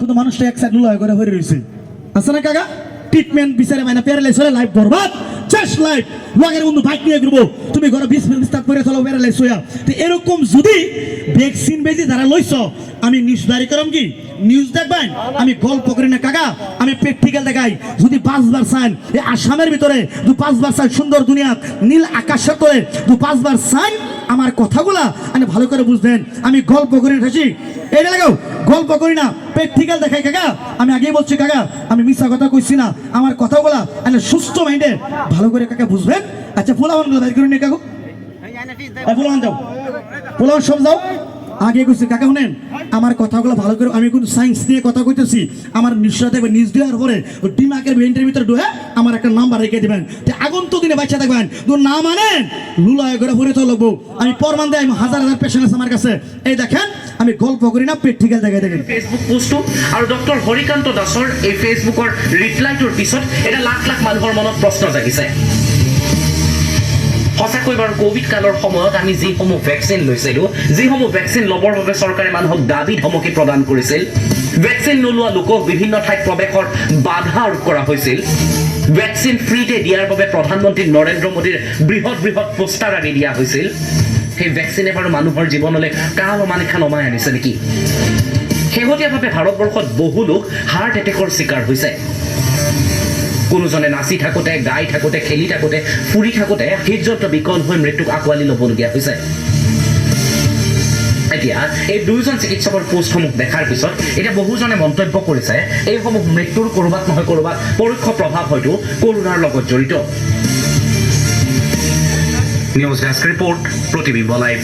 কিন্তু মানুষটা এক সাইড লুলা করে ভরে রয়েছে আছে না কাকা ট্রিটমেন্ট বিচারে মানে প্যারালাইজ হলে লাইফ বরবাদ জাস্ট লাইফ লগের বন্ধু বাইক নিয়ে ঘুরবো তুমি ঘরে 20 মিনিট করে চলো প্যারালাইজ হইয়া তো এরকম যদি ভ্যাকসিন বেজি যারা লইছ আমি নিউজ দাঁড়ি করম কি নিউজ দেখবেন আমি গল্প করি না কাকা আমি প্র্যাকটিক্যাল দেখাই যদি 5 বার চান এই আসামের ভিতরে 5 বার চান সুন্দর দুনিয়া নীল আকাশের তলে 5 বার চান আমার কথাগুলা আমি ভালো করে বুঝবেন আমি গল্প করি না ঠাসি এটা লাগাও গল্প করি না প্র্যাকটিক্যাল দেখাই কাকা আমি আগেই বলছি কাকা আমি মিথ্যা কথা কইছি না আমার কথাগুলা আমি সুস্থ মাইন্ডে ভালো করে কাকা বুঝবেন আচ্ছা পোলাওয়ানগুলো বের করে নিয়ে কাকু পোলাওয়ান যাও পোলাওয়ান সব যাও আগে কইছি কাকা শুনেন আমার কথাগুলো ভালো করে আমি কিন্তু সায়েন্স নিয়ে কথা কইতেছি আমার নিশ্চয় দেখবেন নিউজ দেওয়ার পরে ডিমাকের ভেন্টের ভিতরে ঢুকে আমার একটা নাম্বার রেখে দেবেন আগন্তুক দিনে বাচ্চা দেখবেন না মানেন লুলায় করে ভরে তো লাগবো আমি প্রমাণ দেয় আমি হাজার পেশেন্ট আছে আমার কাছে এই দেখেন আমি গল্প করি না প্র্যাকটিক্যাল দেখাই দেখেন ফেসবুক পোস্টটো আৰু ডক্টৰ হৰিকান্ত দাসৰ এই ফেসবুকৰ ৰিপ্লাইটোৰ পিছত এটা লাখ লাখ মানুহৰ মনত প্ৰশ্ন জাগিছে সঁচাকৈ বাৰু কোভিড কালৰ সময়ত আমি যিসমূহ ভেকচিন লৈছিলোঁ যিসমূহ ভেকচিন ল'বৰ বাবে চৰকাৰে মানুহক দাবী ধমকি প্ৰদান কৰিছিল ভেকচিন নোলোৱা লোকক বিভিন্ন ঠাইত প্ৰৱেশৰ বাধা আৰোপ কৰা হৈছিল ভেকচিন ফ্ৰীতে দিয়াৰ বাবে প্ৰধানমন্ত্ৰী নৰেন্দ্ৰ মোদীৰ বৃহৎ বৃহৎ পোষ্টাৰ আনি দিয়া হৈছিল সেই ভেকচিনে বাৰু মানুহৰ জীৱনলৈ কাল অমানিশা নমাই আনিছে নেকি শেহতীয়াভাৱে ভাৰতবৰ্ষত বহু লোক হাৰ্ট এটেকৰ চিকাৰ হৈছে কোনোজনে নাচি থাকোঁতে গাই থাকোঁতে খেলি থাকোঁতে ফুৰি থাকোঁতে হৃদযন্ত্ৰ বিকল হৈ মৃত্যুক আঁকোৱালি ল'বলগীয়া হৈছে এতিয়া এই দুয়োজন চিকিৎসকৰ পোষ্টসমূহ দেখাৰ পিছত এতিয়া বহুজনে মন্তব্য কৰিছে এইসমূহ মৃত্যুৰ ক'ৰবাত নহয় ক'ৰবাত পৰোক্ষ প্ৰভাৱ হয়তো কৰোনাৰ লগত জড়িত নিউজ ডেস্ক ৰিপৰ্ট প্ৰতিবিম্ব লাইভ